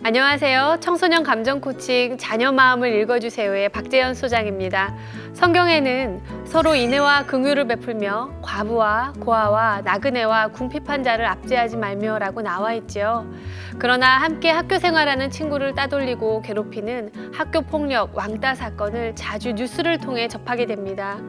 안녕하세요. 청소년 감정 코칭 자녀 마음을 읽어주세요의 박재현 소장입니다. 성경에는 서로 인애와 긍휼을 베풀며 과부와 고아와 나그네와 궁핍한 자를 압제하지 말며라고 나와 있지요. 그러나 함께 학교 생활하는 친구를 따돌리고 괴롭히는 학교 폭력 왕따 사건을 자주 뉴스를 통해 접하게 됩니다.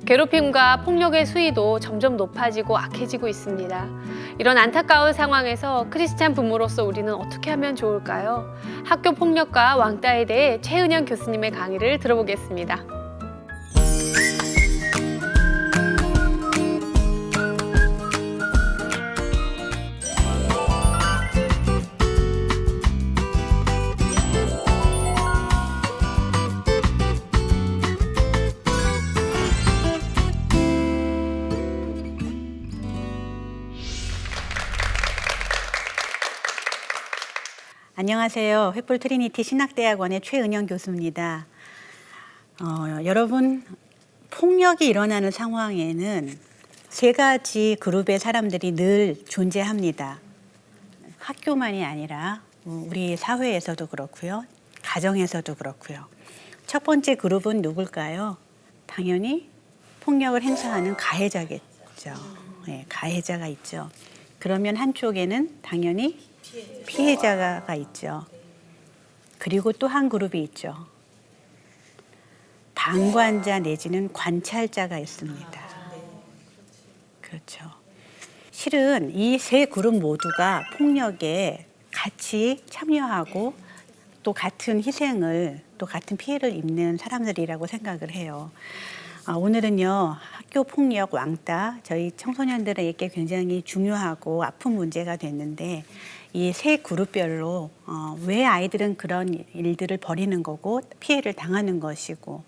괴롭힘과 폭력의 수위도 점점 높아지고 악해지고 있습니다. 이런 안타까운 상황에서 크리스찬 부모로서 우리는 어떻게 하면 좋을까요? 학교 폭력과 왕따에 대해 최은영 교수님의 강의를 들어보겠습니다. 안녕하세요. 횃불 트리니티 신학대학원의 최은영 교수입니다. 여러분, 폭력이 일어나는 상황에는 세 가지 그룹의 사람들이 늘 존재합니다. 학교만이 아니라 우리 사회에서도 그렇고요. 가정에서도 그렇고요. 첫 번째 그룹은 누굴까요? 당연히 폭력을 행사하는 가해자겠죠. 네, 가해자가 있죠. 그러면 한쪽에는 당연히 피해자가 있죠. 그리고 또 한 그룹이 있죠. 방관자 내지는 관찰자가 있습니다. 그렇죠. 실은 이 세 그룹 모두가 폭력에 같이 참여하고 또 같은 희생을 또 같은 피해를 입는 사람들이라고 생각을 해요. 오늘은요, 학교 폭력 왕따, 저희 청소년들에게 굉장히 중요하고 아픈 문제가 됐는데 이 세 그룹별로 왜 아이들은 그런 일들을 벌이는 거고 피해를 당하는 것이고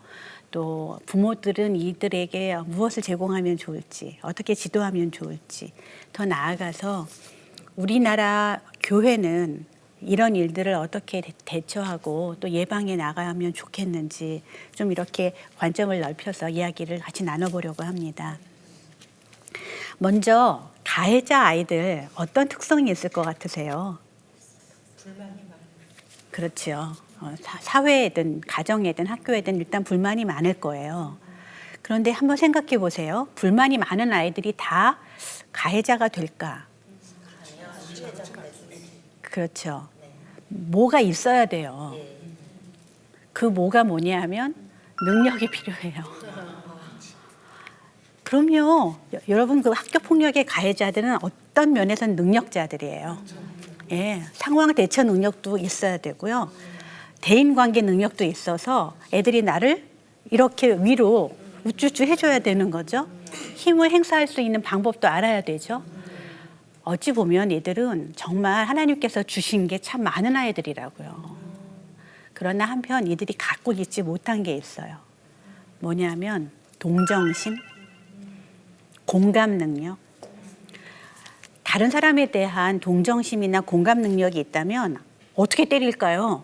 또 부모들은 이들에게 무엇을 제공하면 좋을지 어떻게 지도하면 좋을지 더 나아가서 우리나라 교회는 이런 일들을 어떻게 대처하고 또 예방해 나가면 좋겠는지 좀 이렇게 관점을 넓혀서 이야기를 같이 나눠보려고 합니다. 먼저 가해자 아이들 어떤 특성이 있을 것 같으세요? 불만이 많아요. 그렇죠. 사회에든 가정에든 학교에든 일단 불만이 많을 거예요. 그런데 한번 생각해 보세요. 불만이 많은 아이들이 다 가해자가 될까? 그렇죠. 뭐가 있어야 돼요. 그 뭐가 뭐냐 하면 능력이 필요해요. 그럼요. 여러분 그 학교 폭력의 가해자들은 어떤 면에서는 능력자들이에요. 예, 상황 대처 능력도 있어야 되고요. 대인관계 능력도 있어서 애들이 나를 이렇게 위로 우쭈쭈 해줘야 되는 거죠. 힘을 행사할 수 있는 방법도 알아야 되죠. 어찌 보면 얘들은 정말 하나님께서 주신 게 참 많은 아이들이라고요. 그러나 한편 이들이 갖고 있지 못한 게 있어요. 뭐냐면 동정심, 공감 능력. 다른 사람에 대한 동정심이나 공감 능력이 있다면 어떻게 때릴까요?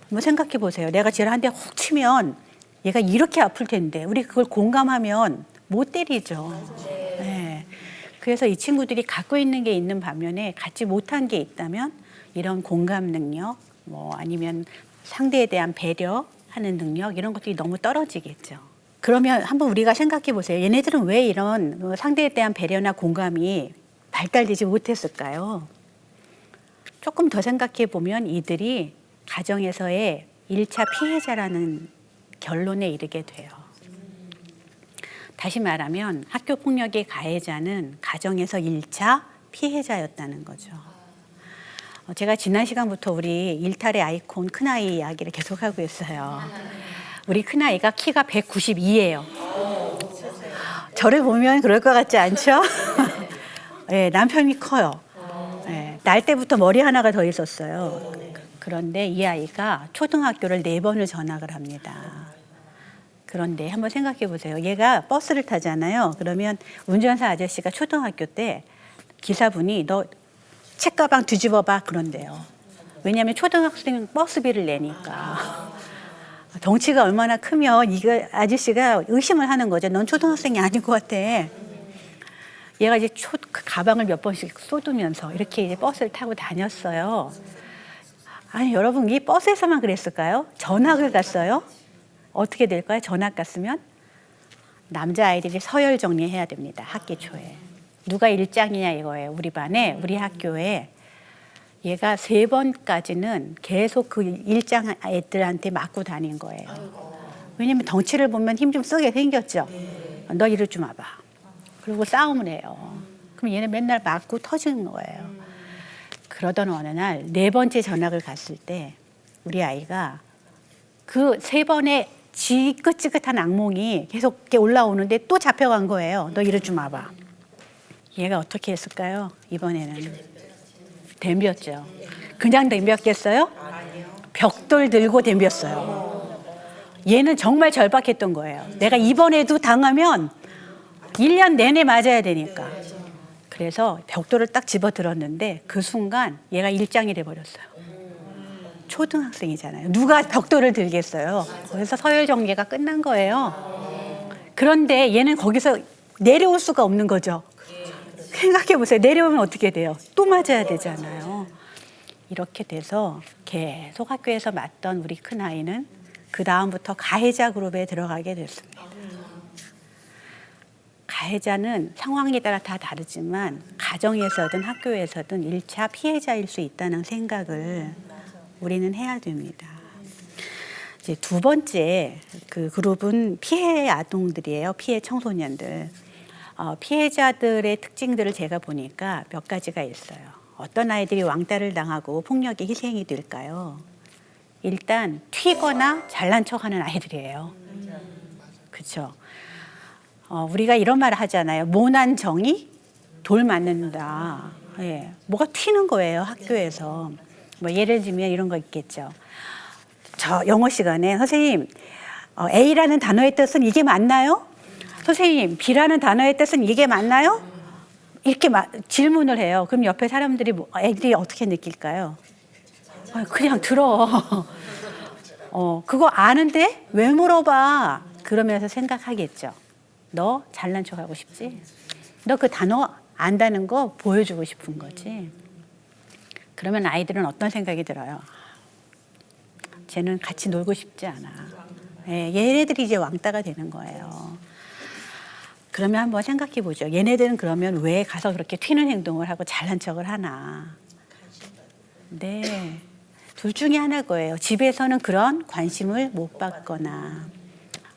한번 생각해 보세요. 내가 쟤를 한 대 훅 치면 얘가 이렇게 아플 텐데 우리 그걸 공감하면 못 때리죠. 네. 그래서 이 친구들이 갖고 있는 게 있는 반면에 갖지 못한 게 있다면 이런 공감 능력, 아니면 상대에 대한 배려하는 능력 이런 것들이 너무 떨어지겠죠. 그러면 한번 우리가 생각해 보세요. 얘네들은 왜 이런 상대에 대한 배려나 공감이 발달되지 못했을까요? 조금 더 생각해 보면 이들이 가정에서의 1차 피해자라는 결론에 이르게 돼요. 다시 말하면 학교 폭력의 가해자는 가정에서 1차 피해자였다는 거죠. 제가 지난 시간부터 우리 일탈의 아이콘 큰아이 이야기를 계속하고 있어요. 우리 큰아이가 키가 192예요. 저를 보면 그럴 것 같지 않죠? 네, 남편이 커요. 네, 날 때부터 머리 하나가 더 있었어요. 그런데 이 아이가 초등학교를 4번을 전학을 합니다. 그런데 한번 생각해 보세요. 얘가 버스를 타잖아요. 그러면 운전사 아저씨가 초등학교 때 기사분이 너 책가방 뒤집어봐 그런대요. 왜냐하면 초등학생 버스비를 내니까. 덩치가 얼마나 크면 이거 아저씨가 의심을 하는 거죠. 넌 초등학생이 아닌 것 같아. 얘가 이제 그 가방을 몇 번씩 쏟으면서 이렇게 이제 버스를 타고 다녔어요. 아니 여러분 이 버스에서만 그랬을까요? 전학을 갔어요? 어떻게 될까요? 전학 갔으면 남자아이들이 서열 정리해야 됩니다. 학기 초에. 누가 일장이냐 이거예요. 우리 반에 우리 학교에 얘가 3번까지는 계속 그 일장 애들한테 맞고 다닌 거예요. 왜냐면 덩치를 보면 힘 좀 쓰게 생겼죠. 너 이리 좀 와봐. 그리고 싸움을 해요. 그럼 얘는 맨날 맞고 터지는 거예요. 그러던 어느 날 4번째 전학을 갔을 때 우리 아이가 그 3번의 지긋지긋한 악몽이 계속 이렇게 올라오는데 또 잡혀간 거예요. 너 이리 좀 와봐. 얘가 어떻게 했을까요? 이번에는 덤볐죠. 그냥 덤볐겠어요? 벽돌 들고 덤볐어요. 얘는 정말 절박했던 거예요. 내가 이번에도 당하면 1년 내내 맞아야 되니까. 그래서 벽돌을 딱 집어들었는데 그 순간 얘가 일장이 돼버렸어요. 초등학생이잖아요. 누가 벽돌을 들겠어요. 그래서 서열 정리가 끝난 거예요. 그런데 얘는 거기서 내려올 수가 없는 거죠. 생각해 보세요. 내려오면 어떻게 돼요? 또 맞아야 되잖아요. 이렇게 돼서 계속 학교에서 맞던 우리 큰아이는 그 다음부터 가해자 그룹에 들어가게 됐습니다. 가해자는 상황에 따라 다 다르지만 가정에서든 학교에서든 1차 피해자일 수 있다는 생각을 우리는 해야 됩니다. 이제 2번째 그 그룹은 피해 아동들이에요. 피해 청소년들. 피해자들의 특징들을 제가 보니까 몇 가지가 있어요. 어떤 아이들이 왕따를 당하고 폭력의 희생이 될까요? 일단 튀거나 잘난 척하는 아이들이에요. 그렇죠? 우리가 이런 말을 하잖아요. 모난 정이 돌 맞는다. 예, 뭐가 튀는 거예요, 학교에서. 뭐 예를 들면 이런 거 있겠죠. 저 영어 시간에 선생님, A라는 단어의 뜻은 이게 맞나요? 선생님, B라는 단어의 뜻은 이게 맞나요? 이렇게 질문을 해요. 그럼 옆에 사람들이, 애들이 어떻게 느낄까요? 그냥 들어. 그거 아는데 왜 물어봐? 그러면서 생각하겠죠. 너 잘난 척하고 싶지? 너 그 단어 안다는 거 보여주고 싶은 거지. 그러면 아이들은 어떤 생각이 들어요? 쟤는 같이 놀고 싶지 않아. 얘네들이 이제 왕따가 되는 거예요. 그러면 한번 생각해 보죠. 얘네들은 그러면 왜 가서 그렇게 튀는 행동을 하고 잘난 척을 하나? 네. 둘 중에 하나일 거예요. 집에서는 그런 관심을 못 받거나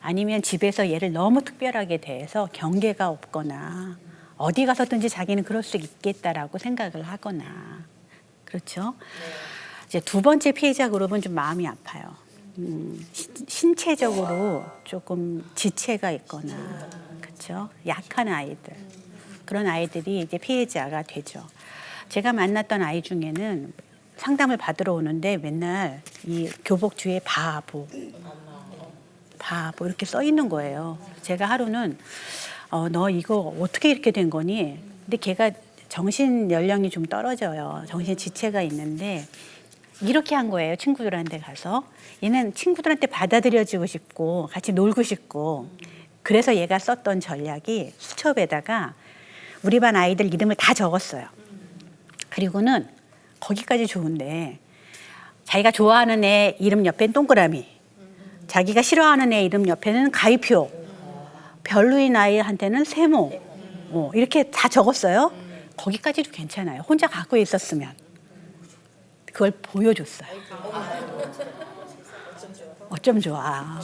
아니면 집에서 얘를 너무 특별하게 대해서 경계가 없거나 어디 가서든지 자기는 그럴 수 있겠다라고 생각을 하거나 그렇죠? 이제 2번째 피해자 그룹은 좀 마음이 아파요. 신체적으로 조금 지체가 있거나 그렇죠? 약한 아이들 그런 아이들이 이제 피해자가 되죠. 제가 만났던 아이 중에는 상담을 받으러 오는데 맨날 이 교복 뒤에 바보 이렇게 써 있는 거예요. 제가 하루는 너 이거 어떻게 이렇게 된 거니? 근데 걔가 정신 연령이 좀 떨어져요. 정신 지체가 있는데 이렇게 한 거예요. 친구들한테 가서. 얘는 친구들한테 받아들여지고 싶고 같이 놀고 싶고 그래서 얘가 썼던 전략이 수첩에다가 우리 반 아이들 이름을 다 적었어요. 그리고는 거기까지 좋은데 자기가 좋아하는 애 이름 옆엔 동그라미 자기가 싫어하는 애 이름 옆에는 가위표 별로인 아이한테는 세모 이렇게 다 적었어요. 거기까지도 괜찮아요. 혼자 갖고 있었으면 그걸 보여줬어요. 어쩜 좋아.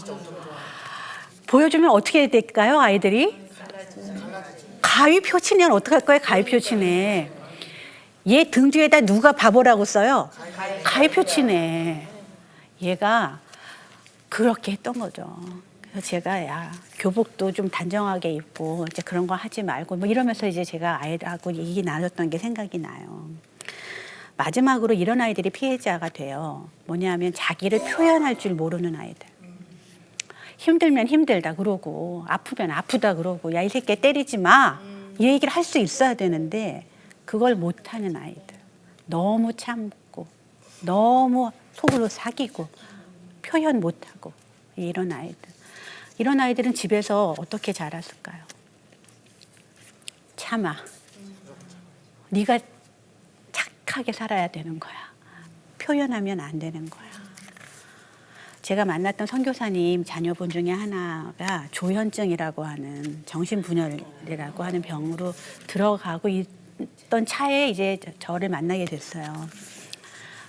보여주면 어떻게 될까요, 아이들이? 가위표 치면 어떡할 거예요, 가위표 치네. 얘 등 뒤에다 누가 바보라고 써요? 가위표 치네. 얘가 그렇게 했던 거죠. 그래서 제가 야 교복도 좀 단정하게 입고 이제 그런 거 하지 말고 뭐 이러면서 이제 제가 아이들하고 얘기 나눴던 게 생각이 나요. 마지막으로 이런 아이들이 피해자가 돼요. 뭐냐면 자기를 표현할 줄 모르는 아이들. 힘들면 힘들다 그러고 아프면 아프다 그러고 야 이 새끼 때리지 마. 이 얘기를 할 수 있어야 되는데 그걸 못하는 아이들. 너무 참고 너무 속으로 사귀고 표현 못하고 이런 아이들. 이런 아이들은 집에서 어떻게 자랐을까요? 참아. 네가 착하게 살아야 되는 거야. 표현하면 안 되는 거야. 제가 만났던 선교사님 자녀분 중에 하나가 조현증이라고 하는 정신분열이라고 하는 병으로 들어가고 있던 차에 이제 저를 만나게 됐어요.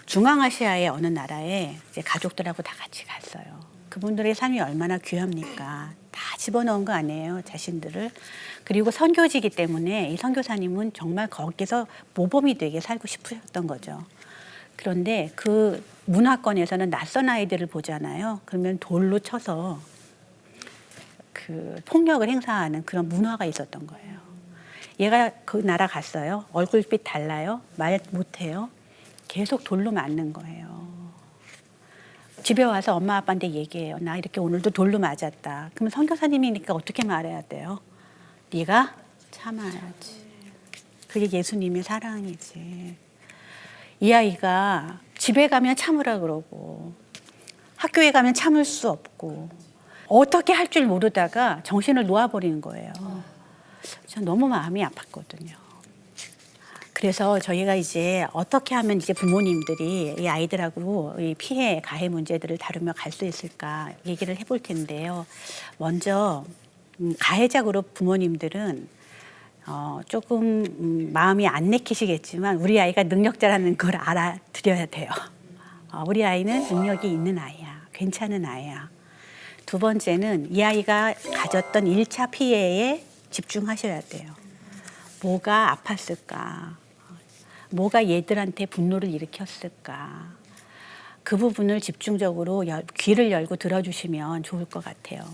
중앙아시아의 어느 나라에 이제 가족들하고 다 같이 갔어요. 그분들의 삶이 얼마나 귀합니까? 다 집어넣은 거 아니에요, 자신들을. 그리고 선교지기 때문에 이 선교사님은 정말 거기서 모범이 되게 살고 싶으셨던 거죠. 그런데 그 문화권에서는 낯선 아이들을 보잖아요. 그러면 돌로 쳐서 그 폭력을 행사하는 그런 문화가 있었던 거예요. 얘가 그 나라 갔어요. 얼굴빛 달라요. 말 못해요. 계속 돌로 맞는 거예요. 집에 와서 엄마 아빠한테 얘기해요. 나 이렇게 오늘도 돌로 맞았다. 그러면 선교사님이니까 어떻게 말해야 돼요? 네가 참아야지. 그게 예수님의 사랑이지. 이 아이가 집에 가면 참으라 그러고 학교에 가면 참을 수 없고 어떻게 할 줄 모르다가 정신을 놓아버리는 거예요. 전 너무 마음이 아팠거든요. 그래서 저희가 이제 어떻게 하면 이제 부모님들이 이 아이들하고 이 피해 가해 문제들을 다루며 갈 수 있을까 얘기를 해볼 텐데요. 먼저 가해자 그룹 부모님들은 조금 마음이 안 내키시겠지만 우리 아이가 능력자라는 걸 알아드려야 돼요. 우리 아이는 능력이 있는 아이야. 괜찮은 아이야. 두 번째는 이 아이가 가졌던 1차 피해에 집중하셔야 돼요. 뭐가 아팠을까? 뭐가 얘들한테 분노를 일으켰을까? 그 부분을 집중적으로 귀를 열고 들어주시면 좋을 것 같아요.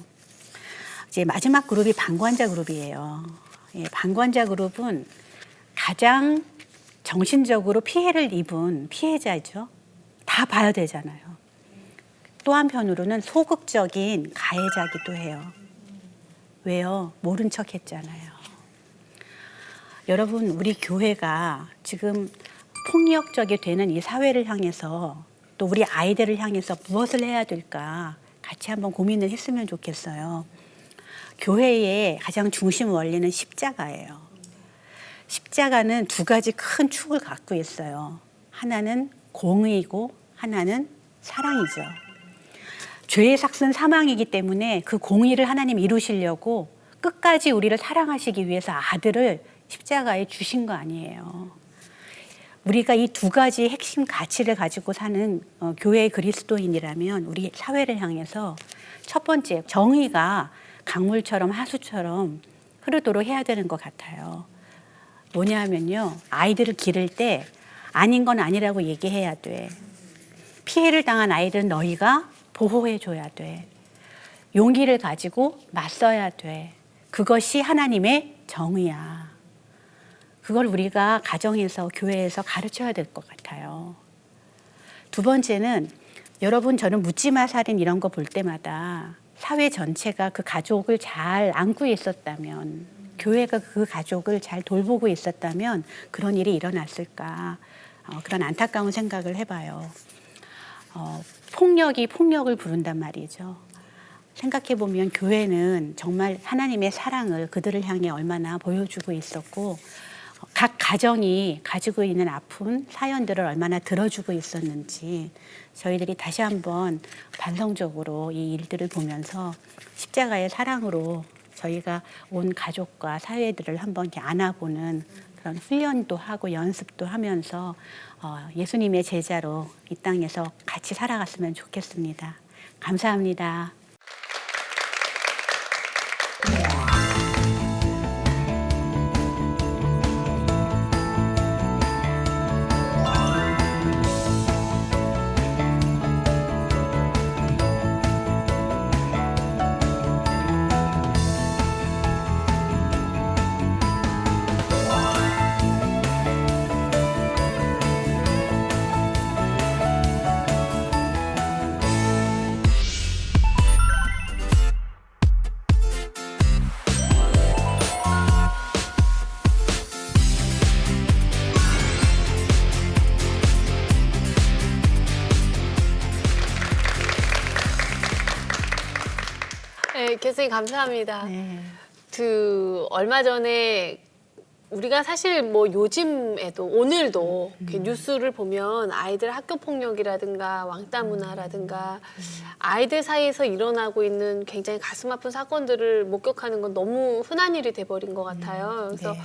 이제 마지막 그룹이 방관자 그룹이에요. 예, 방관자 그룹은 가장 정신적으로 피해를 입은 피해자죠. 다 봐야 되잖아요. 또 한편으로는 소극적인 가해자기도 해요. 왜요? 모른 척 했잖아요. 여러분, 우리 교회가 지금 폭력적이 되는 이 사회를 향해서 또 우리 아이들을 향해서 무엇을 해야 될까 같이 한번 고민을 했으면 좋겠어요. 교회의 가장 중심 원리는 십자가예요. 십자가는 두 가지 큰 축을 갖고 있어요. 하나는 공의이고 하나는 사랑이죠. 죄의 삭은 사망이기 때문에 그 공의를 하나님 이루시려고 끝까지 우리를 사랑하시기 위해서 아들을 십자가에 주신 거 아니에요. 우리가 이 두 가지 핵심 가치를 가지고 사는 교회의 그리스도인이라면 우리 사회를 향해서 첫 번째, 정의가 강물처럼 하수처럼 흐르도록 해야 되는 것 같아요. 뭐냐면요, 아이들을 기를 때 아닌 건 아니라고 얘기해야 돼. 피해를 당한 아이들은 너희가 보호해줘야 돼. 용기를 가지고 맞서야 돼. 그것이 하나님의 정의야. 그걸 우리가 가정에서 교회에서 가르쳐야 될 것 같아요. 두 번째는 여러분, 저는 묻지마 살인 이런 거 볼 때마다 사회 전체가 그 가족을 잘 안고 있었다면, 교회가 그 가족을 잘 돌보고 있었다면 그런 일이 일어났을까, 그런 안타까운 생각을 해봐요. 폭력이 폭력을 부른단 말이죠. 생각해보면 교회는 정말 하나님의 사랑을 그들을 향해 얼마나 보여주고 있었고, 각 가정이 가지고 있는 아픈 사연들을 얼마나 들어주고 있었는지 저희들이 다시 한번 반성적으로 이 일들을 보면서 십자가의 사랑으로 저희가 온 가족과 사회들을 한번 이렇게 안아보는 그런 훈련도 하고 연습도 하면서 예수님의 제자로 이 땅에서 같이 살아갔으면 좋겠습니다. 감사합니다. 네, 교수님 감사합니다. 네. 얼마 전에 우리가 사실 뭐 요즘에도 오늘도 이렇게 뉴스를 보면 아이들 학교 폭력이라든가 왕따 문화라든가 아이들 사이에서 일어나고 있는 굉장히 가슴 아픈 사건들을 목격하는 건 너무 흔한 일이 돼버린 것 같아요. 그래서 네.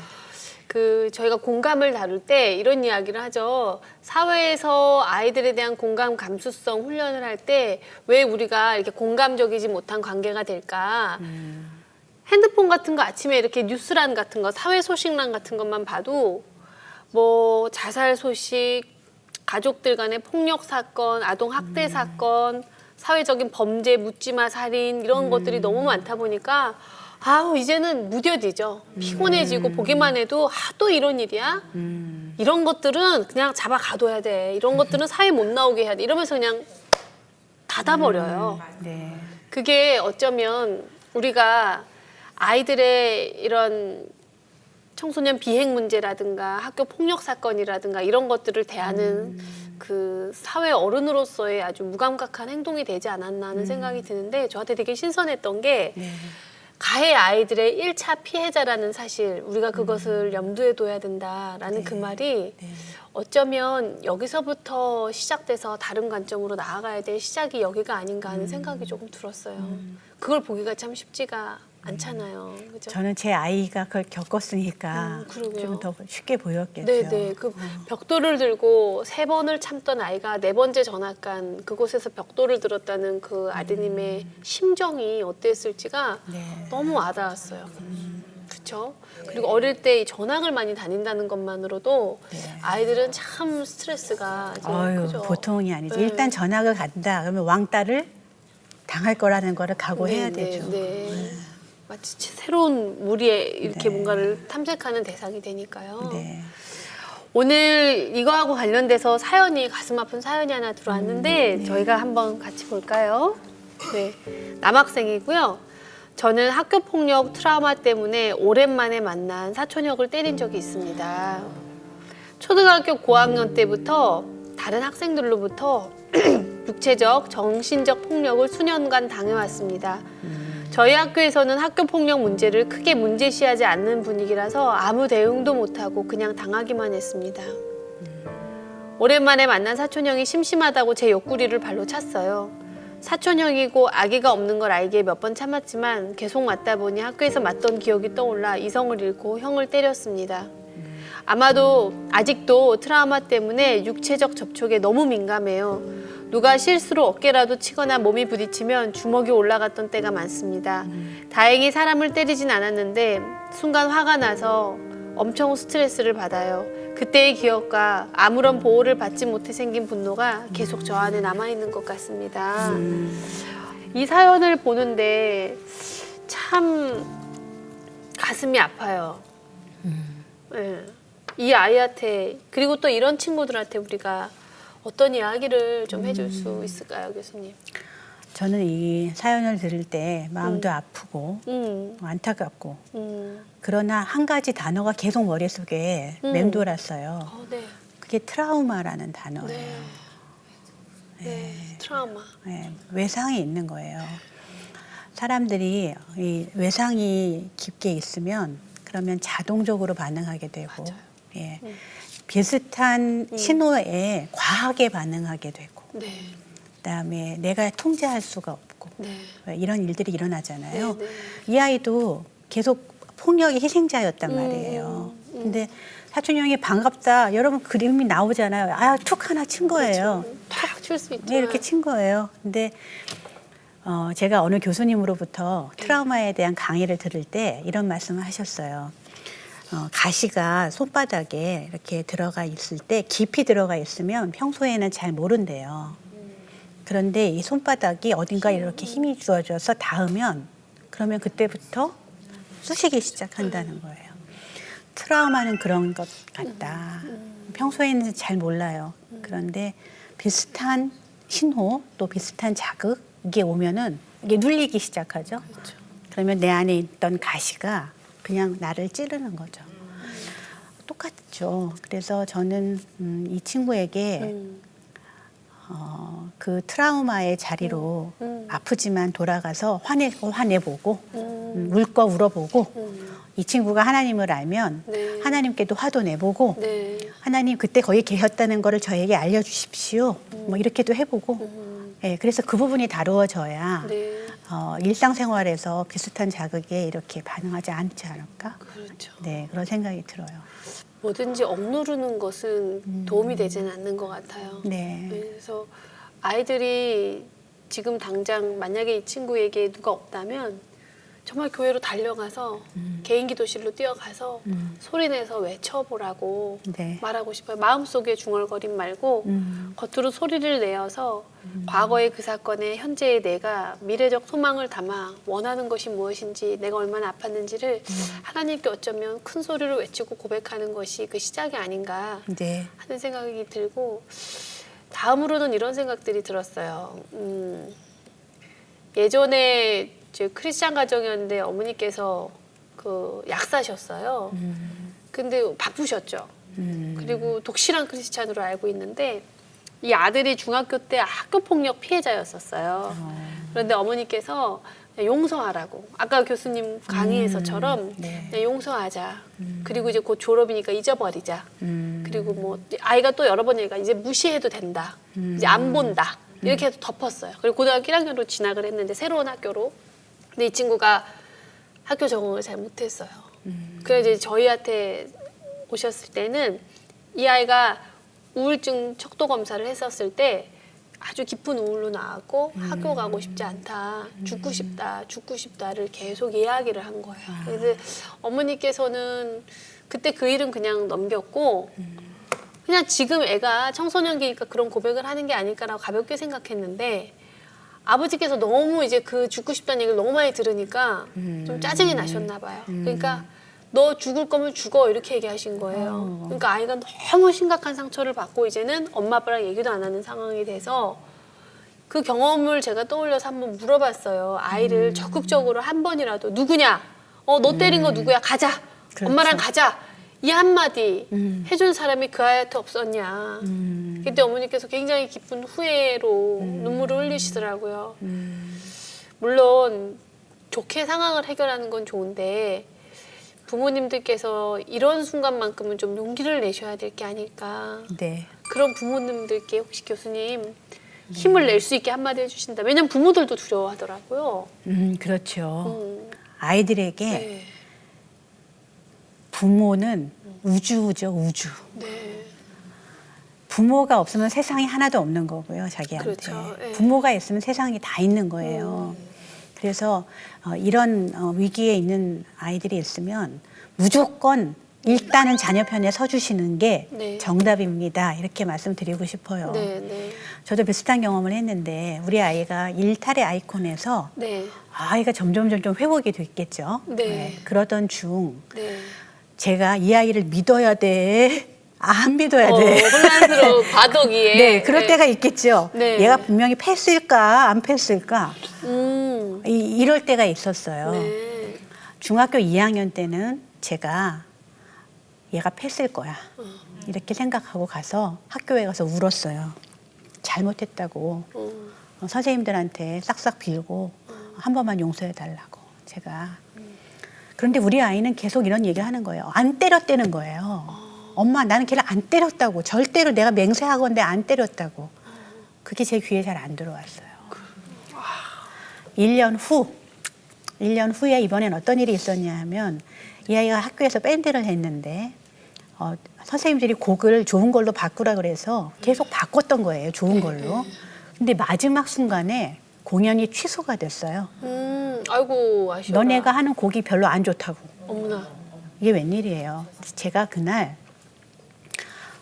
저희가 공감을 다룰 때 이런 이야기를 하죠. 사회에서 아이들에 대한 공감 감수성 훈련을 할 때 왜 우리가 이렇게 공감적이지 못한 관계가 될까? 핸드폰 같은 거 아침에 이렇게 뉴스란 같은 거, 사회 소식란 같은 것만 봐도 뭐 자살 소식, 가족들 간의 폭력 사건, 아동 학대 사건, 사회적인 범죄, 묻지마 살인 이런 것들이 너무 많다 보니까 아우 이제는 무뎌지죠. 피곤해지고 보기만 해도 또 이런 일이야? 이런 것들은 그냥 잡아 가둬야 돼. 이런 것들은 사회 못 나오게 해야 돼. 이러면서 그냥 닫아버려요. 네. 그게 어쩌면 우리가 아이들의 이런 청소년 비행 문제라든가 학교 폭력 사건이라든가 이런 것들을 대하는 그 사회 어른으로서의 아주 무감각한 행동이 되지 않았나 하는 생각이 드는데 저한테 되게 신선했던 게 네. 가해 아이들의 1차 피해자라는 사실 우리가 그것을 염두에 둬야 된다라는 그 말이 어쩌면 여기서부터 시작돼서 다른 관점으로 나아가야 될 시작이 여기가 아닌가 하는 생각이 조금 들었어요. 그걸 보기가 참 쉽지가 않잖아요. 그죠? 저는 제 아이가 그걸 겪었으니까 그러게요. 좀 더 쉽게 보였겠죠. 네네. 그 벽돌을 들고 3번을 참던 아이가 4번째 전학간 그곳에서 벽돌을 들었다는 그 아드님의 심정이 어땠을지가 네. 너무 와닿았어요. 그렇죠? 그리고 어릴 때 이 전학을 많이 다닌다는 것만으로도 아이들은 참 스트레스가 이제 어휴, 그죠? 보통이 아니죠. 네. 일단 전학을 간다. 그러면 왕따를 당할 거라는 거를 각오해야 되죠. 네. 마치 새로운 무리에 이렇게 네. 뭔가를 탐색하는 대상이 되니까요. 네. 오늘 이거하고 관련돼서 사연이 가슴 아픈 사연이 하나 들어왔는데 저희가 한번 같이 볼까요? 네, 남학생이고요. 저는 학교 폭력 트라우마 때문에 오랜만에 만난 사촌형을 때린 적이 있습니다. 초등학교 고학년 때부터 다른 학생들로부터 육체적, 정신적 폭력을 수년간 당해왔습니다. 저희 학교에서는 학교 폭력 문제를 크게 문제시하지 않는 분위기라서 아무 대응도 못하고 그냥 당하기만 했습니다. 오랜만에 만난 사촌형이 심심하다고 제 옆구리를 발로 찼어요. 사촌형이고 아기가 없는 걸 알기에 몇 번 참았지만 계속 맞다 보니 학교에서 맞던 기억이 떠올라 이성을 잃고 형을 때렸습니다. 아마도 아직도 트라우마 때문에 육체적 접촉에 너무 민감해요. 누가 실수로 어깨라도 치거나 몸이 부딪히면 주먹이 올라갔던 때가 많습니다. 다행히 사람을 때리진 않았는데 순간 화가 나서 엄청 스트레스를 받아요. 그때의 기억과 아무런 보호를 받지 못해 생긴 분노가 계속 저 안에 남아있는 것 같습니다. 이 사연을 보는데 참 가슴이 아파요. 네. 이 아이한테 그리고 또 이런 친구들한테 우리가 어떤 이야기를 좀 해줄 수 있을까요, 교수님? 저는 이 사연을 들을 때 마음도 아프고 안타깝고 그러나 한 가지 단어가 계속 머릿속에 맴돌았어요. 네. 그게 트라우마라는 단어예요. 네. 트라우마. 네, 외상이 있는 거예요. 사람들이 이 외상이 깊게 있으면 그러면 자동적으로 반응하게 되고 예, 비슷한 신호에 과하게 반응하게 되고 네. 그다음에 내가 통제할 수가 없고 네. 이런 일들이 일어나잖아요. 네, 네. 이 아이도 계속 폭력의 희생자였단 말이에요. 근데 사촌 형이 반갑다. 여러분 그림이 나오잖아요. 아, 툭 하나 친 거예요. 탁 칠 수 있죠. 네, 이렇게 친 거예요. 근데 제가 어느 교수님으로부터 트라우마에 대한 강의를 들을 때 이런 말씀을 하셨어요. 가시가 손바닥에 이렇게 들어가 있을 때 깊이 들어가 있으면 평소에는 잘 모른대요. 그런데 이 손바닥이 어딘가 이렇게 힘이 주어져서 닿으면 그러면 그때부터 쑤시기 시작한다는 거예요. 트라우마는 그런 것 같다. 평소에는 잘 몰라요. 그런데 비슷한 신호 또 비슷한 자극 이게 오면은 이게 눌리기 시작하죠. 그러면 내 안에 있던 가시가 그냥 나를 찌르는 거죠. 똑같죠. 그래서 저는 이 친구에게 그 트라우마의 자리로 아프지만 돌아가서 화내보고 울 거 울어보고 이 친구가 하나님을 알면 네. 하나님께도 화도 내보고 네. 하나님 그때 거기 계셨다는 거를 저에게 알려주십시오. 뭐 이렇게도 해보고 예, 그래서 그 부분이 다루어져야 네. 일상생활에서 비슷한 자극에 이렇게 반응하지 않지 않을까? 그렇죠. 네, 그런 생각이 들어요. 뭐든지 억누르는 것은 도움이 되지는 않는 것 같아요. 네. 그래서 아이들이 지금 당장 만약에 이 친구에게 누가 없다면 정말 교회로 달려가서 개인 기도실로 뛰어가서 소리내서 외쳐보라고 네. 말하고 싶어요. 마음속에 중얼거림 말고 겉으로 소리를 내어서 과거의 그 사건에 현재의 내가 미래적 소망을 담아 원하는 것이 무엇인지 내가 얼마나 아팠는지를 하나님께 어쩌면 큰 소리로 외치고 고백하는 것이 그 시작이 아닌가 네. 하는 생각이 들고 다음으로는 이런 생각들이 들었어요. 예전에 크리스찬 가정이었는데 어머니께서 그 약사셨어요. 근데 바쁘셨죠. 그리고 독실한 크리스찬으로 알고 있는데 이 아들이 중학교 때 학교 폭력 피해자였었어요. 그런데 어머니께서 그냥 용서하라고 아까 교수님 강의에서처럼 네. 그냥 용서하자. 그리고 이제 곧 졸업이니까 잊어버리자. 그리고 뭐 아이가 또 여러 번 얘기가 이제 무시해도 된다. 이제 안 본다. 이렇게 해서 덮었어요. 그리고 고등학교 1학년으로 진학을 했는데 새로운 학교로. 근데 이 친구가 학교 적응을 잘 못했어요. 그래서 이제 저희한테 오셨을 때는 이 아이가 우울증 척도 검사를 했었을 때 아주 깊은 우울로 나왔고 학교 가고 싶지 않다, 죽고 싶다를 계속 이야기를 한 거예요. 그래서 어머니께서는 그때 그 일은 그냥 넘겼고 그냥 지금 애가 청소년기니까 그런 고백을 하는 게 아닐까라고 가볍게 생각했는데 아버지께서 너무 이제 그 죽고 싶다는 얘기를 너무 많이 들으니까 좀 짜증이 나셨나 봐요. 그러니까 너 죽을 거면 죽어 이렇게 얘기하신 거예요. 그러니까 아이가 너무 심각한 상처를 받고 이제는 엄마 아빠랑 얘기도 안 하는 상황이 돼서 그 경험을 제가 떠올려서 한번 물어봤어요. 아이를 적극적으로 한 번이라도 누구냐? 너 때린 거 누구야? 가자. 그렇죠. 엄마랑 가자. 이 한마디 해준 사람이 그 아이한테 없었냐. 그때 어머니께서 굉장히 깊은 후회로 눈물을 흘리시더라고요. 물론 좋게 상황을 해결하는 건 좋은데 부모님들께서 이런 순간만큼은 좀 용기를 내셔야 될 게 아닐까. 네. 그런 부모님들께 혹시 교수님 힘을 낼 수 있게 한마디 해주신다. 왜냐면 부모들도 두려워하더라고요. 그렇죠. 아이들에게 네. 부모는 우주죠, 우주. 네. 부모가 없으면 세상이 하나도 없는 거고요, 자기한테. 그렇죠. 네. 부모가 있으면 세상이 다 있는 거예요. 그래서 이런 위기에 있는 아이들이 있으면 무조건 일단은 자녀 편에 서주시는 게 네. 정답입니다. 이렇게 말씀드리고 싶어요. 네, 네. 저도 비슷한 경험을 했는데 우리 아이가 일탈의 아이콘에서 네. 아이가 점점 회복이 됐겠죠. 네. 그러던 중 네. 제가 이 아이를 믿어야 돼? 안 믿어야 돼? 혼란스러운 과도기에. 네, 그럴 때가 있겠죠. 네. 얘가 분명히 패스일까 안 패스일까 이럴 때가 있었어요. 네. 중학교 2학년 때는 제가 얘가 패스일 거야 이렇게 생각하고 가서 학교에 가서 울었어요. 잘못했다고 선생님들한테 싹싹 빌고 한 번만 용서해 달라고 제가. 그런데 우리 아이는 계속 이런 얘기를 하는 거예요. 안 때렸다는 거예요. 엄마 나는 걔를 안 때렸다고. 절대로 내가 맹세하건대 안 때렸다고. 그게 제 귀에 잘 안 들어왔어요. 1년 후에 이번엔 어떤 일이 있었냐 하면 이 아이가 학교에서 밴드를 했는데 선생님들이 곡을 좋은 걸로 바꾸라 그래서 계속 바꿨던 거예요. 좋은 걸로. 근데 마지막 순간에 공연이 취소가 됐어요. 아이고 아쉬워. 너네가 하는 곡이 별로 안 좋다고. 어머나. 이게 웬일이에요. 제가 그날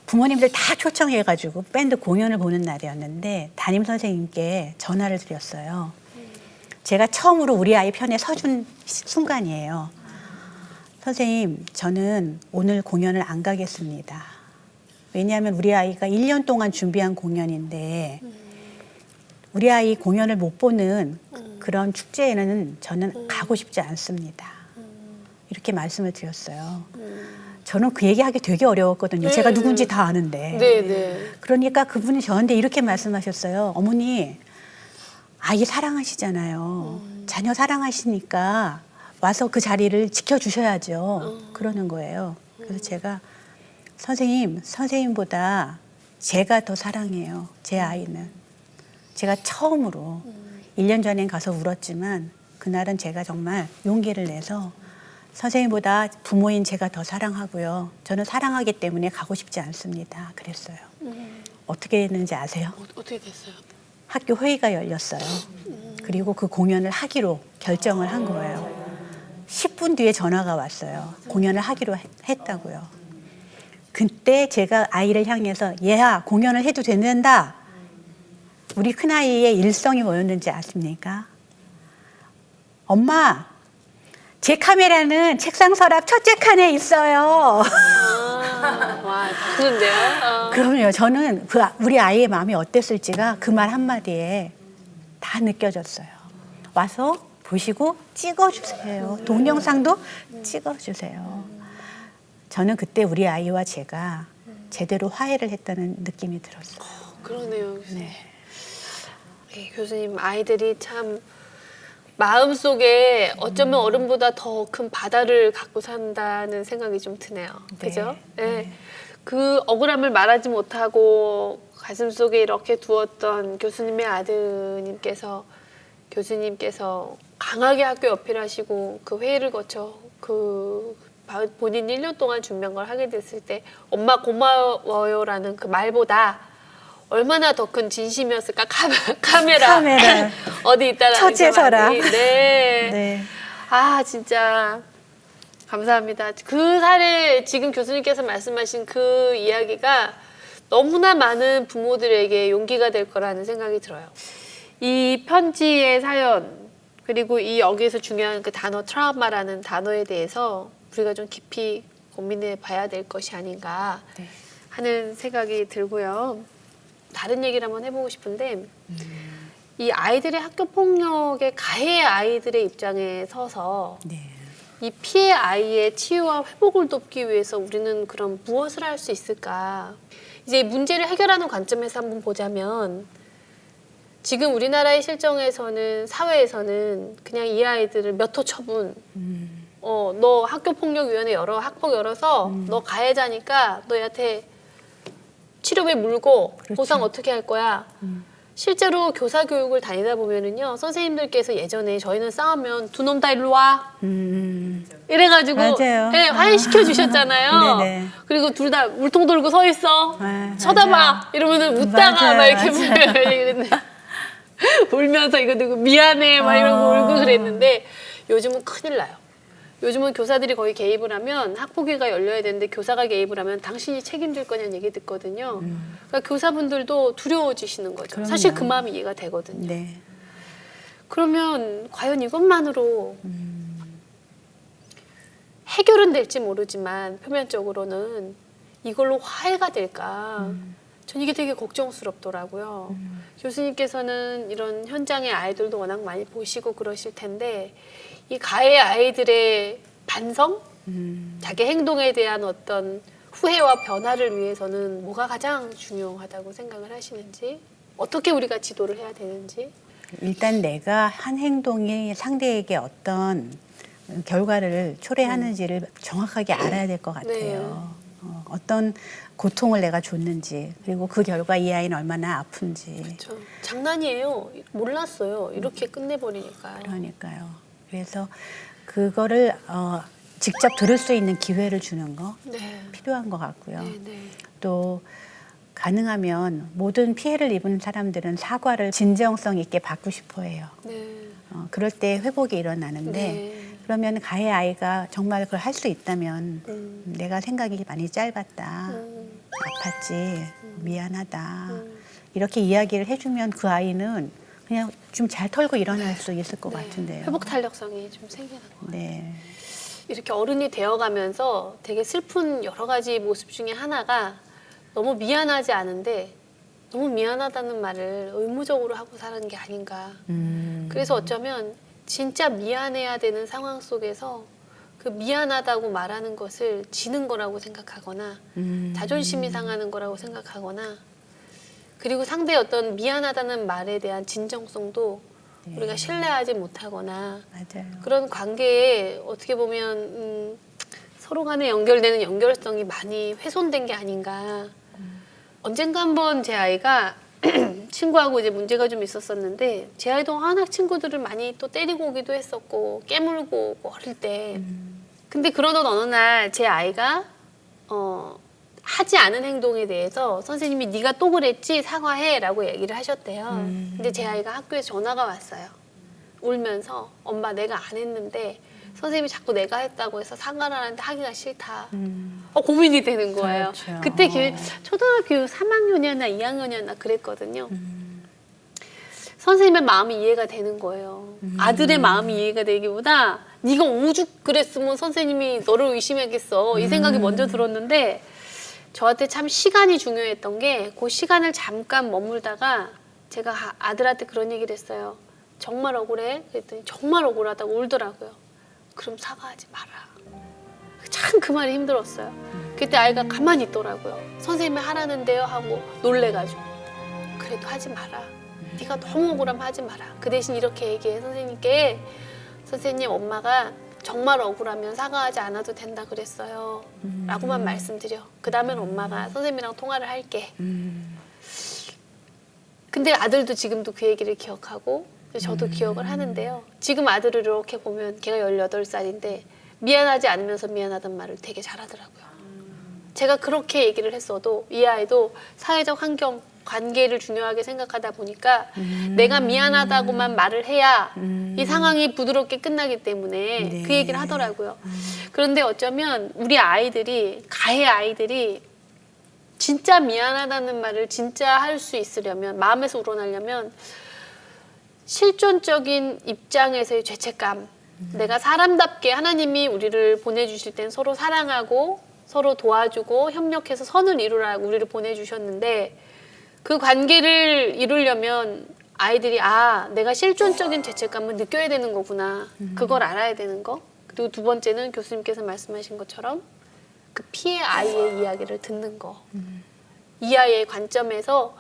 부모님들 다 초청해가지고 밴드 공연을 보는 날이었는데 담임 선생님께 전화를 드렸어요. 제가 처음으로 우리 아이 편에 서준 순간이에요. 선생님, 저는 오늘 공연을 안 가겠습니다. 왜냐하면 우리 아이가 1년 동안 준비한 공연인데 우리 아이 공연을 못 보는 그런 축제에는 저는 가고 싶지 않습니다. 이렇게 말씀을 드렸어요. 저는 그 얘기하기 되게 어려웠거든요. 제가 누군지 다 아는데. 네네. 그러니까 그분이 저한테 이렇게 말씀하셨어요. 어머니, 아이 사랑하시잖아요. 자녀 사랑하시니까 와서 그 자리를 지켜주셔야죠. 그러는 거예요. 그래서 제가 선생님보다 제가 더 사랑해요. 제 아이는. 제가 처음으로 1년 전엔 가서 울었지만 그날은 제가 정말 용기를 내서 선생님보다 부모인 제가 더 사랑하고요. 저는 사랑하기 때문에 가고 싶지 않습니다. 그랬어요. 어떻게 했는지 아세요? 어떻게 됐어요? 학교 회의가 열렸어요. 그리고 그 공연을 하기로 결정을 한 거예요. 10분 뒤에 전화가 왔어요. 공연을 하기로 했다고요. 그때 제가 아이를 향해서 얘야 공연을 해도 된다. 우리 큰아이의 일성이 뭐였는지 아십니까? 엄마, 제 카메라는 책상 서랍 첫째 칸에 있어요. 와, 좋은데요? 그럼요. 저는 우리 아이의 마음이 어땠을지가 그 말 한마디에 다 느껴졌어요. 와서 보시고 찍어주세요. 동영상도 찍어주세요. 저는 그때 우리 아이와 제가 제대로 화해를 했다는 느낌이 들었어요. 그러네요, 교수님. 네, 교수님, 아이들이 참 마음속에 어쩌면 어른보다 더 큰 바다를 갖고 산다는 생각이 좀 드네요. 그죠? 네. 그 억울함을 말하지 못하고 가슴속에 이렇게 두었던 교수님의 아드님께서 교수님께서 강하게 학교 어필하시고 그 회의를 거쳐 본인이 1년 동안 준비한 걸 하게 됐을 때 엄마 고마워요라는 그 말보다 얼마나 더 큰 진심이었을까. 카메라 어디 있다라는 첫째 서랍. 네. 네. 아 진짜 감사합니다. 그 사례 지금 교수님께서 말씀하신 그 이야기가 너무나 많은 부모들에게 용기가 될 거라는 생각이 들어요. 이 편지의 사연 그리고 이 여기에서 중요한 그 단어 트라우마라는 단어에 대해서 우리가 좀 깊이 고민해 봐야 될 것이 아닌가 하는 생각이 들고요. 다른 얘기를 한번 해보고 싶은데 이 아이들의 학교 폭력의 가해 아이들의 입장에 서서 이 피해 아이의 치유와 회복을 돕기 위해서 우리는 그럼 무엇을 할 수 있을까? 이제 문제를 해결하는 관점에서 한번 보자면 지금 우리나라의 실정에서는 사회에서는 그냥 이 아이들을 몇 호 처분 너 학교폭력위원회 학폭 열어서 너 가해자니까 너한테 치료비 물고 그렇죠. 보상 어떻게 할 거야? 실제로 교사 교육을 다니다 보면은요 선생님들께서 예전에 저희는 싸우면 두 놈 다 일로 와 이래가지고 맞아요. 네, 화해시켜 주셨잖아요. 네네. 그리고 둘 다 물통 들고 서 있어 쳐다봐 맞아요. 이러면은 웃다가 맞아요, 막 이렇게 맞아요. 울면서 이거 누구 미안해 막 이러고 울고 그랬는데 요즘은 큰일 나요. 요즘은 교사들이 거의 개입을 하면 학폭위가 열려야 되는데 교사가 개입을 하면 당신이 책임질 거냐는 얘기 듣거든요. 그러니까 교사분들도 두려워지시는 거죠. 그럼요. 사실 그 마음이 이해가 되거든요. 네. 그러면 과연 이것만으로 해결은 될지 모르지만 표면적으로는 이걸로 화해가 될까? 전 이게 되게 걱정스럽더라고요. 교수님께서는 이런 현장의 아이들도 워낙 많이 보시고 그러실 텐데 이 가해 아이들의 반성? 자기 행동에 대한 어떤 후회와 변화를 위해서는 뭐가 가장 중요하다고 생각을 하시는지 어떻게 우리가 지도를 해야 되는지 일단 내가 한 행동이 상대에게 어떤 결과를 초래하는지를 정확하게 알아야 될 것 같아요. 어떤 고통을 내가 줬는지 그리고 그 결과 이 아이는 얼마나 아픈지. 그렇죠. 장난이에요. 몰랐어요. 이렇게 끝내버리니까. 그러니까요. 그래서 그거를 직접 들을 수 있는 기회를 주는 거 필요한 것 같고요. 또 가능하면 모든 피해를 입은 사람들은 사과를 진정성 있게 받고 싶어 해요. 그럴 때 회복이 일어나는데 그러면 가해 아이가 정말 그걸 할 수 있다면 내가 생각이 많이 짧았다. 아팠지. 미안하다. 이렇게 이야기를 해주면 그 아이는 그냥 좀 잘 털고 일어날 수 있을 것 같은데요. 회복 탄력성이 좀 생기는 거예요. 네. 이렇게 어른이 되어가면서 되게 슬픈 여러 가지 모습 중에 하나가 너무 미안하지 않은데 너무 미안하다는 말을 의무적으로 하고 사는 게 아닌가. 그래서 어쩌면 진짜 미안해야 되는 상황 속에서 그 미안하다고 말하는 것을 지는 거라고 생각하거나 자존심이 상하는 거라고 생각하거나 그리고 상대의 어떤 미안하다는 말에 대한 진정성도 네. 우리가 신뢰하지 못하거나 맞아요. 그런 관계에 어떻게 보면 서로 간에 연결되는 연결성이 많이 훼손된 게 아닌가. 언젠가 한번 제 아이가 친구하고 이제 문제가 좀 있었었는데 제 아이도 워낙 친구들을 많이 또 때리고 오기도 했었고 깨물고 오고 어릴 때 근데 그러던 어느 날 제 아이가 하지 않은 행동에 대해서 선생님이 네가 또 그랬지 사과해라고 얘기를 하셨대요. 근데 제 아이가 학교에서 전화가 왔어요. 울면서 엄마 내가 안 했는데 선생님이 자꾸 내가 했다고 해서 사과를 하는데 하기가 싫다. 고민이 되는 거예요. 그렇죠. 그때 초등학교 3학년이었나 2학년이었나 그랬거든요. 선생님의 마음이 이해가 되는 거예요. 아들의 마음이 이해가 되기보다 네가 오죽 그랬으면 선생님이 너를 의심했겠어. 이 생각이 먼저 들었는데 저한테 참 시간이 중요했던 게 그 시간을 잠깐 머물다가 제가 아들한테 그런 얘기를 했어요. 정말 억울해? 그랬더니 정말 억울하다고 울더라고요. 그럼 사과하지 마라. 참 그 말이 힘들었어요. 그때 아이가 가만히 있더라고요. 선생님이 하라는데요 하고 놀래가지고 그래도 하지 마라. 네가 너무 억울하면 하지 마라. 그 대신 이렇게 얘기해 선생님께 선생님 엄마가 정말 억울하면 사과하지 않아도 된다 그랬어요. 라고만 말씀드려. 그 다음엔 엄마가 선생님이랑 통화를 할게. 근데 아들도 지금도 그 얘기를 기억하고 저도 기억을 하는데요. 지금 아들을 이렇게 보면 걔가 18살인데 미안하지 않으면서 미안하단 말을 되게 잘하더라고요. 제가 그렇게 얘기를 했어도 이 아이도 사회적 환경, 관계를 중요하게 생각하다 보니까 내가 미안하다고만 말을 해야 이 상황이 부드럽게 끝나기 때문에 네. 그 얘기를 하더라고요. 그런데 어쩌면 우리 아이들이, 가해 아이들이 진짜 미안하다는 말을 진짜 할 수 있으려면, 마음에서 우러나려면 실존적인 입장에서의 죄책감, 내가 사람답게 하나님이 우리를 보내주실 땐 서로 사랑하고 서로 도와주고 협력해서 선을 이루라고 우리를 보내주셨는데 그 관계를 이루려면 아이들이 내가 실존적인 죄책감을 느껴야 되는 거구나. 그걸 알아야 되는 거. 그리고 두 번째는 교수님께서 말씀하신 것처럼 그 피해 아이의 이야기를 듣는 거. 이 아이의 관점에서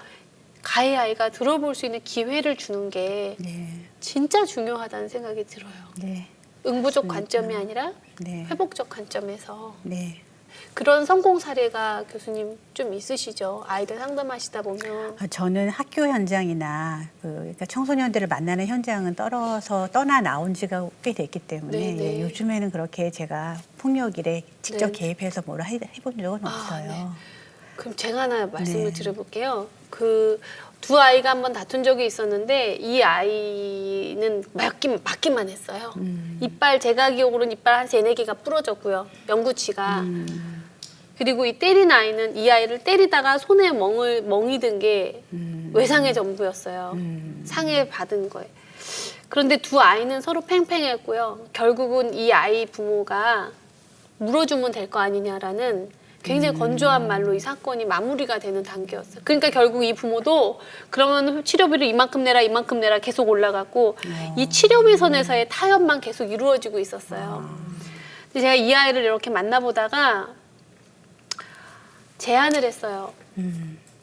가해 아이가 들어볼 수 있는 기회를 주는 게 네. 진짜 중요하다는 생각이 들어요. 네. 응부적 관점이 아니라 네. 회복적 관점에서. 네. 그런 성공 사례가 교수님 좀 있으시죠? 아이들 상담하시다 보면. 저는 학교 현장이나 그러니까 청소년들을 만나는 현장은 떠나 나온 지가 꽤 됐기 때문에 네네. 예, 요즘에는 그렇게 제가 폭력 일에 직접 네. 개입해서 뭐라 해본 적은 없어요. 네. 그럼 제가 하나 말씀을 네. 드려볼게요. 그 두 아이가 한번 다툰 적이 있었는데 이 아이는 맞기만 했어요. 이빨 제가 기억으로는 이빨 한 3-4개가 부러졌고요. 영구치가. 그리고 이 때린 아이는 이 아이를 때리다가 손에 멍이 든 게 외상의 전부였어요. 상해 받은 거에. 그런데 두 아이는 서로 팽팽했고요. 결국은 이 아이 부모가 물어주면 될 거 아니냐라는 굉장히 건조한 말로 이 사건이 마무리가 되는 단계였어요. 그러니까 결국 이 부모도 그러면 치료비를 이만큼 내라 계속 올라갔고 이 치료비 선에서의 타협만 계속 이루어지고 있었어요. 근데 제가 이 아이를 이렇게 만나보다가 제안을 했어요.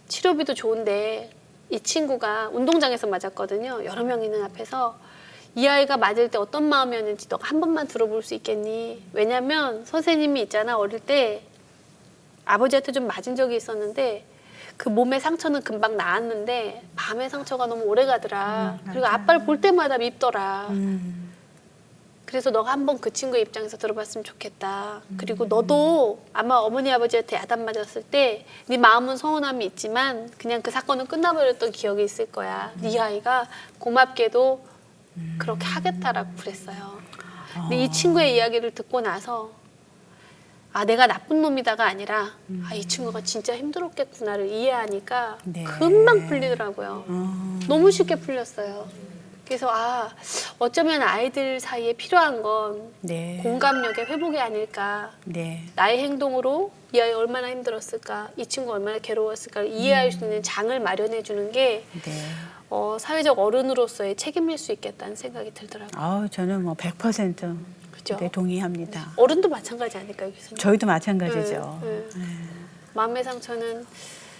치료비도 좋은데 이 친구가 운동장에서 맞았거든요. 여러 명 있는 앞에서. 이 아이가 맞을 때 어떤 마음이었는지 너가 한 번만 들어볼 수 있겠니? 왜냐면 선생님이 있잖아. 어릴 때 아버지한테 좀 맞은 적이 있었는데 그 몸의 상처는 금방 나았는데 마음의 상처가 너무 오래 가더라. 그리고 아빠를 볼 때마다 밉더라. 그래서 너가 한번 그 친구의 입장에서 들어봤으면 좋겠다. 그리고 너도 아마 어머니 아버지한테 야단 맞았을 때 네 마음은 서운함이 있지만 그냥 그 사건은 끝나버렸던 기억이 있을 거야. 네 아이가 고맙게도 그렇게 하겠다라고 그랬어요. 근데 이 친구의 이야기를 듣고 나서 내가 나쁜 놈이다가 아니라 이 친구가 진짜 힘들었겠구나를 이해하니까 네. 금방 풀리더라고요. 너무 쉽게 풀렸어요. 그래서 어쩌면 아이들 사이에 필요한 건 네. 공감력의 회복이 아닐까. 네. 나의 행동으로 이 아이 얼마나 힘들었을까, 이 친구 얼마나 괴로웠을까 이해할 수 있는 장을 마련해 주는 게 네. 사회적 어른으로서의 책임일 수 있겠다는 생각이 들더라고요. 저는 뭐 100% 그죠? 네, 동의합니다. 어른도 마찬가지 아닐까요, 교수님? 저희도 마찬가지죠. 네, 네. 마음의 상처는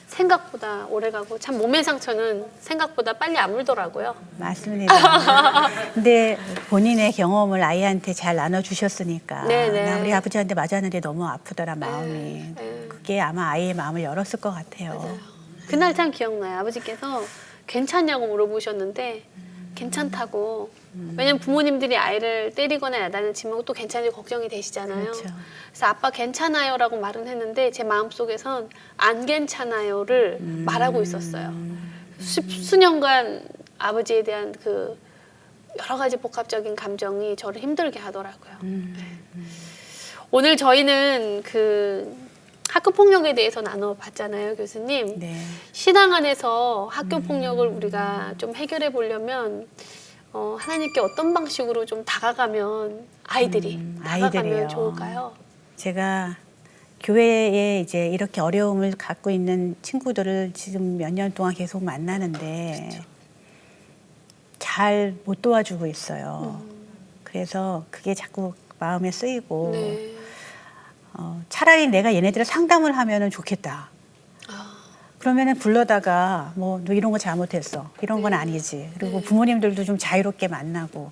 생각보다 오래가고 참 몸의 상처는 생각보다 빨리 아물더라고요. 맞습니다. 근데 본인의 경험을 아이한테 잘 나눠주셨으니까 네네. 나 우리 아버지한테 맞았는데 너무 아프더라 마음이. 네. 그게 아마 아이의 마음을 열었을 것 같아요. 맞아요. 그날 참 기억나요. 아버지께서 괜찮냐고 물어보셨는데 괜찮다고. 왜냐면 부모님들이 아이를 때리거나 야단을 치면 또 괜찮은지 걱정이 되시잖아요. 그렇죠. 그래서 아빠 괜찮아요라고 말은 했는데 제 마음속에선 안 괜찮아요를 말하고 있었어요. 수년간 아버지에 대한 그 여러 가지 복합적인 감정이 저를 힘들게 하더라고요. 오늘 저희는 그 학교 폭력에 대해서 나눠봤잖아요, 교수님. 네. 신앙 안에서 학교 폭력을 우리가 좀 해결해 보려면 하나님께 어떤 방식으로 좀 다가가면 아이들이 다가가면 아이들이요. 좋을까요? 제가 교회에 이제 이렇게 어려움을 갖고 있는 친구들을 지금 몇 년 동안 계속 만나는데 잘 못 도와주고 있어요. 그래서 그게 자꾸 마음에 쓰이고 네. 차라리 내가 얘네들을 상담을 하면은 좋겠다. 그러면은 불러다가 뭐 너 이런 거 잘못했어. 이런 건 아니지. 그리고 부모님들도 좀 자유롭게 만나고.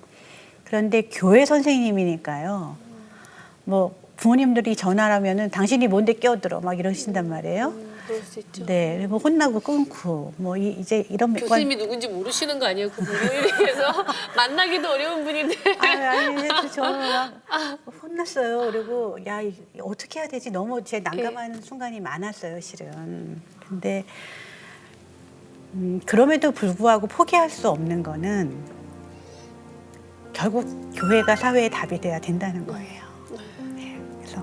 그런데 교회 선생님이니까요. 뭐 부모님들이 전화를 하면은 당신이 뭔데 끼어들어 막 이러신단 말이에요. 그럴 수 있죠. 네, 그리고 혼나고 끊고 뭐 이제 이런 교수님이 누군지 모르시는 거 아니에요, 그분을? 그래서 만나기도 어려운 분인데. 아니 저는 막 혼났어요. 그리고 야 어떻게 해야 되지? 너무 제 난감한 순간이 많았어요, 실은. 근데 그럼에도 불구하고 포기할 수 없는 거는 결국 교회가 사회의 답이 돼야 된다는 거예요. 네, 그래서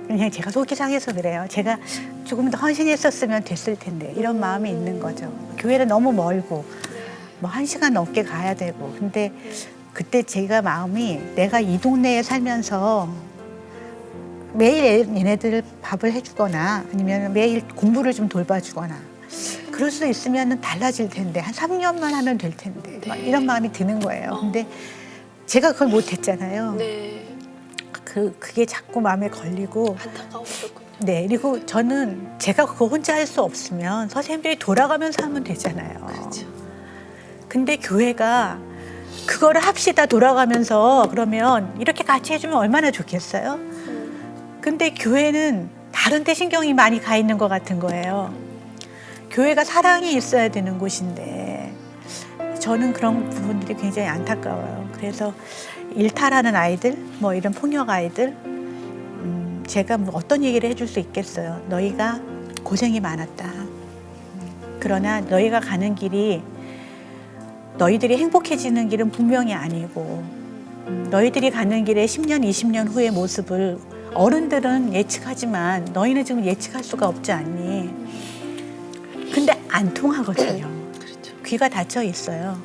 그냥 제가 속이 상해서 그래요. 제가 조금 더 헌신했었으면 됐을 텐데 이런 마음이 있는 거죠. 교회는 너무 멀고 뭐 1시간 넘게 가야 되고. 근데 그때 제가 마음이 내가 이 동네에 살면서 매일 얘네들 밥을 해주거나 아니면 매일 공부를 좀 돌봐주거나 그럴 수 있으면 달라질 텐데 한 3년만 하면 될 텐데 막 이런 마음이 드는 거예요. 근데 제가 그걸 못했잖아요. 네. 그게 자꾸 마음에 걸리고. 안타까우셨군요. 네, 그리고 저는 제가 그거 혼자 할 수 없으면 선생님들이 돌아가면서 하면 되잖아요. 그렇죠. 근데 교회가 그거를 합시다 돌아가면서 그러면 이렇게 같이 해주면 얼마나 좋겠어요? 근데 교회는 다른 데 신경이 많이 가 있는 것 같은 거예요. 교회가 사랑이 있어야 되는 곳인데 저는 그런 부분들이 굉장히 안타까워요. 그래서 일탈하는 아이들, 뭐 이런 폭력 아이들, 제가 뭐 어떤 얘기를 해줄 수 있겠어요. 너희가 고생이 많았다. 그러나 너희가 가는 길이 너희들이 행복해지는 길은 분명히 아니고 너희들이 가는 길에 10년, 20년 후의 모습을 어른들은 예측하지만 너희는 지금 예측할 수가 없지 않니? 근데 안 통하거든요. 그렇죠. 귀가 닫혀 있어요.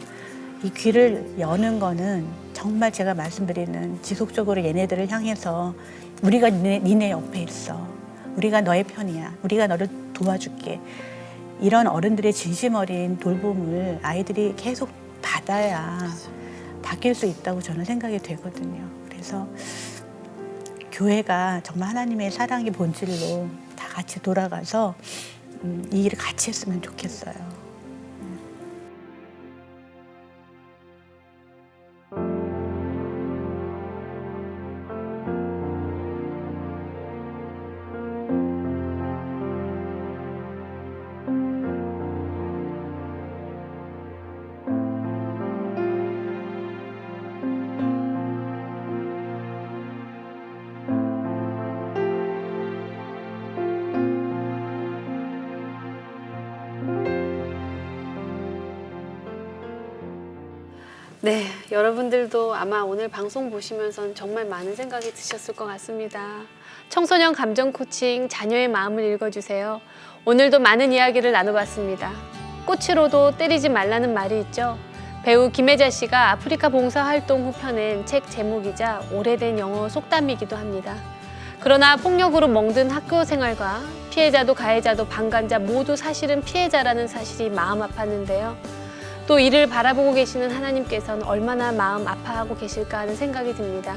이 귀를 여는 거는 정말 제가 말씀드리는 지속적으로 얘네들을 향해서 우리가 니네 옆에 있어. 우리가 너의 편이야. 우리가 너를 도와줄게. 이런 어른들의 진심 어린 돌봄을 아이들이 계속 받아야 바뀔 수 있다고 저는 생각이 되거든요. 그래서 교회가 정말 하나님의 사랑의 본질로 다 같이 돌아가서 이 일을 같이 했으면 좋겠어요. 네, 여러분들도 아마 오늘 방송 보시면서 정말 많은 생각이 드셨을 것 같습니다. 청소년 감정 코칭 자녀의 마음을 읽어주세요. 오늘도 많은 이야기를 나눠봤습니다. 꽃으로도 때리지 말라는 말이 있죠. 배우 김혜자 씨가 아프리카 봉사활동 후 펴낸 책 제목이자 오래된 영어 속담이기도 합니다. 그러나 폭력으로 멍든 학교 생활과 피해자도 가해자도 방관자 모두 사실은 피해자라는 사실이 마음 아팠는데요. 또 이를 바라보고 계시는 하나님께서는 얼마나 마음 아파하고 계실까 하는 생각이 듭니다.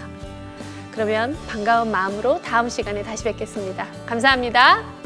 그러면 반가운 마음으로 다음 시간에 다시 뵙겠습니다. 감사합니다.